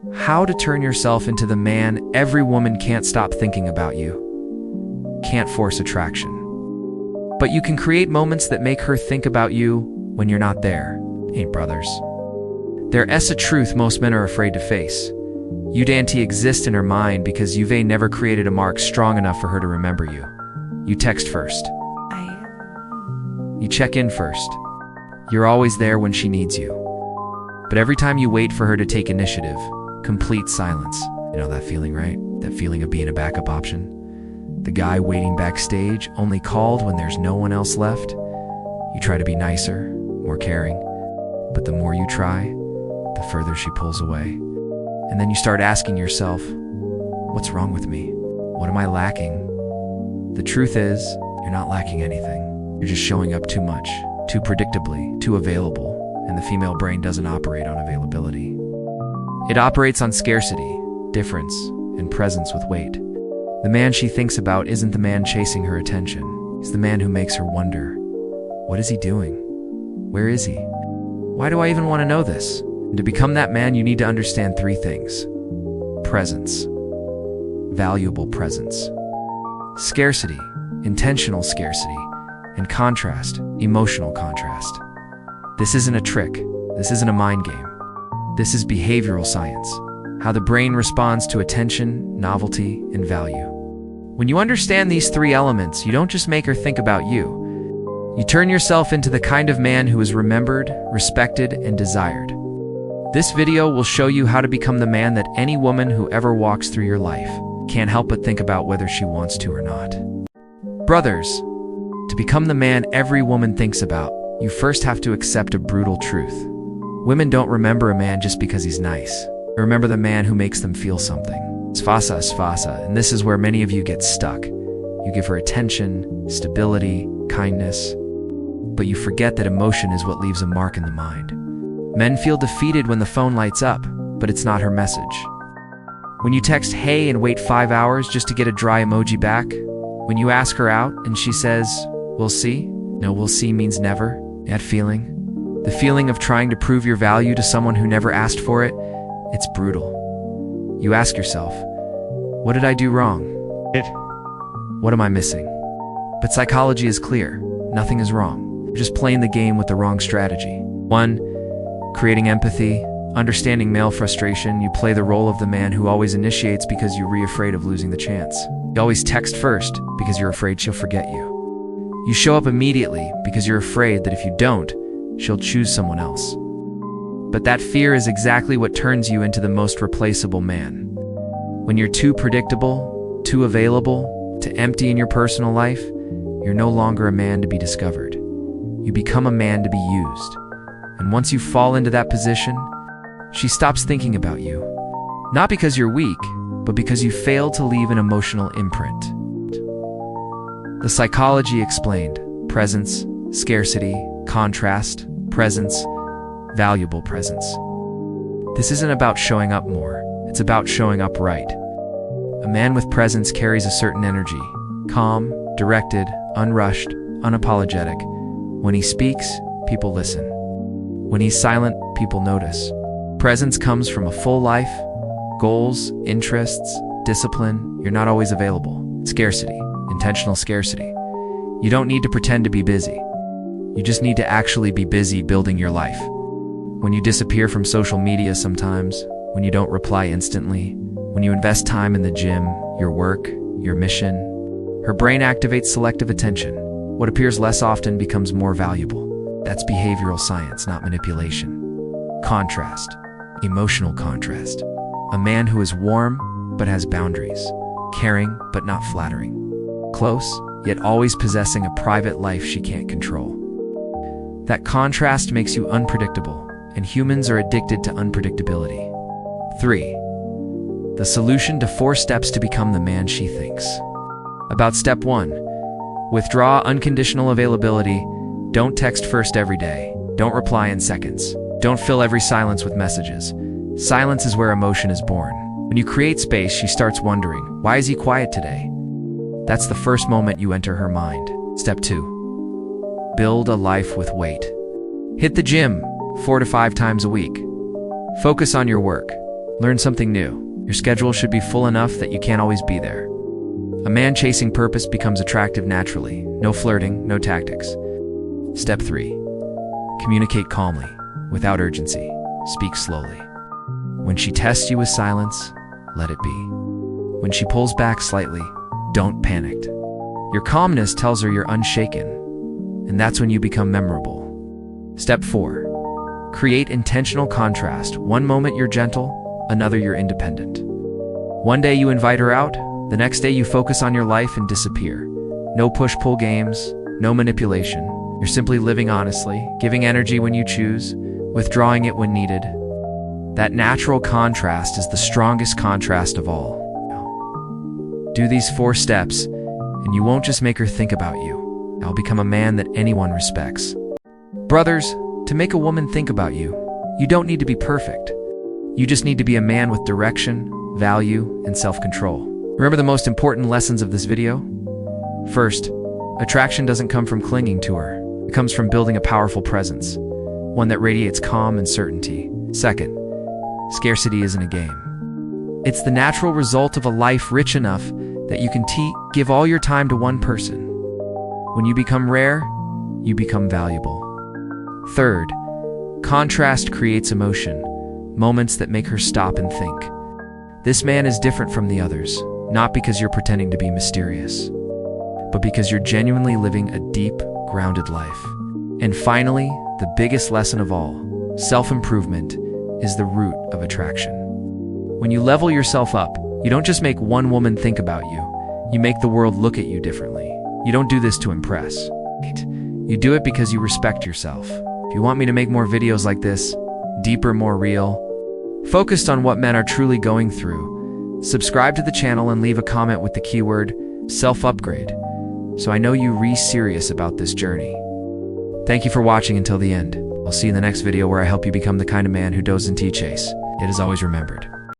How to turn yourself into the man every woman can't stop thinking about you. Can't force attraction. But you can create moments that make her think about you when you're not there, ain't brothers? There's a truth most men are afraid to face. You dainty exist in her mind because you've never created a mark strong enough for her to remember you. You text first. You check in first. You're always there when she needs you. But every time you wait for her to take initiative, complete silence. You know that feeling, right? That feeling of being a backup option? The guy waiting backstage, only called when there's no one else left. You try to be nicer, more caring, but the more you try, the further she pulls away. And then you start asking yourself, what's wrong with me? What am I lacking? The truth is, you're not lacking anything. You're just showing up too much, too predictably, too available, and the female brain doesn't operate on availability. It operates on scarcity, difference, and presence with weight. The man she thinks about isn't the man chasing her attention. He's the man who makes her wonder, what is he doing? Where is he? Why do I even want to know this? And to become that man, you need to understand three things. Presence. Valuable presence. Scarcity. Intentional scarcity. And contrast. Emotional contrast. This isn't a trick. This isn't a mind game. This is behavioral science. How the brain responds to attention, novelty, and value. When you understand these three elements, you don't just make her think about you. You turn yourself into the kind of man who is remembered, respected, and desired. This video will show you how to become the man that any woman who ever walks through your life can't help but think about whether she wants to or not. Brothers, to become the man every woman thinks about, you first have to accept a brutal truth. Women don't remember a man just because he's nice. They remember the man who makes them feel something. Sfasa, and this is where many of you get stuck. You give her attention, stability, kindness, but you forget that emotion is what leaves a mark in the mind. Men feel defeated when the phone lights up, but it's not her message. When you text hey and wait 5 hours just to get a dry emoji back, when you ask her out and she says, we'll see? No, we'll see means never. That feeling? The feeling of trying to prove your value to someone who never asked for it, it's brutal. You ask yourself, what did I do wrong? What am I missing? But psychology is clear. Nothing is wrong. You're just playing the game with the wrong strategy. 1. Creating empathy, understanding male frustration. You play the role of the man who always initiates because you're afraid of losing the chance. You always text first because you're afraid she'll forget you. You show up immediately because you're afraid that if you don't, she'll choose someone else. But that fear is exactly what turns you into the most replaceable man. When you're too predictable, too available, too empty in your personal life, you're no longer a man to be discovered. You become a man to be used. And once you fall into that position, she stops thinking about you. Not because you're weak, but because you failed to leave an emotional imprint. The psychology explained: presence, scarcity, contrast, presence, valuable presence. This isn't about showing up more, it's about showing up right. A man with presence carries a certain energy, calm, directed, unrushed, unapologetic. When he speaks, people listen. When he's silent, people notice. Presence comes from a full life, goals, interests, discipline. You're not always available. Scarcity, intentional scarcity. You don't need to pretend to be busy. You just need to actually be busy building your life. When you disappear from social media sometimes, when you don't reply instantly, when you invest time in the gym, your work, your mission, her brain activates selective attention. What appears less often becomes more valuable. That's behavioral science, not manipulation. Contrast. Emotional contrast. A man who is warm, but has boundaries. Caring, but not flattering. Close, yet always possessing a private life she can't control. That contrast makes you unpredictable, and humans are addicted to unpredictability. 3. The solution to 4 steps to become the man she thinks. About step 1. Withdraw unconditional availability. Don't text first every day. Don't reply in seconds. Don't fill every silence with messages. Silence is where emotion is born. When you create space, she starts wondering, why is he quiet today? That's the first moment you enter her mind. Step 2. Build a life with weight. Hit the gym 4 to 5 times a week. Focus on your work. Learn something new. Your schedule should be full enough that you can't always be there. A man chasing purpose becomes attractive naturally. No flirting, no tactics. Step 3. Communicate calmly, without urgency. Speak slowly. When she tests you with silence, let it be. When she pulls back slightly, don't panic. Your calmness tells her you're unshaken, and that's when you become memorable. Step 4. Create intentional contrast. One moment you're gentle, another you're independent. One day you invite her out, the next day you focus on your life and disappear. No push-pull games, no manipulation. You're simply living honestly, giving energy when you choose, withdrawing it when needed. That natural contrast is the strongest contrast of all. Do these 4 steps, and you won't just make her think about you. I'll become a man that anyone respects. Brothers, to make a woman think about you, you don't need to be perfect. You just need to be a man with direction, value, and self-control. Remember the most important lessons of this video? First, attraction doesn't come from clinging to her. It comes from building a powerful presence, one that radiates calm and certainty. Second, scarcity isn't a game. It's the natural result of a life rich enough that you can give all your time to one person. When you become rare, you become valuable. Third, contrast creates emotion, moments that make her stop and think. This man is different from the others, not because you're pretending to be mysterious, but because you're genuinely living a deep, grounded life. And finally, the biggest lesson of all, self-improvement is the root of attraction. When you level yourself up, you don't just make one woman think about you, you make the world look at you differently. You don't do this to impress. You do it because you respect yourself. If you want me to make more videos like this, deeper, more real, focused on what men are truly going through, subscribe to the channel and leave a comment with the keyword self-upgrade, so I know you're serious about this journey. Thank you for watching until the end. I'll see you in the next video where I help you become the kind of man who doesn't chase. It is always remembered.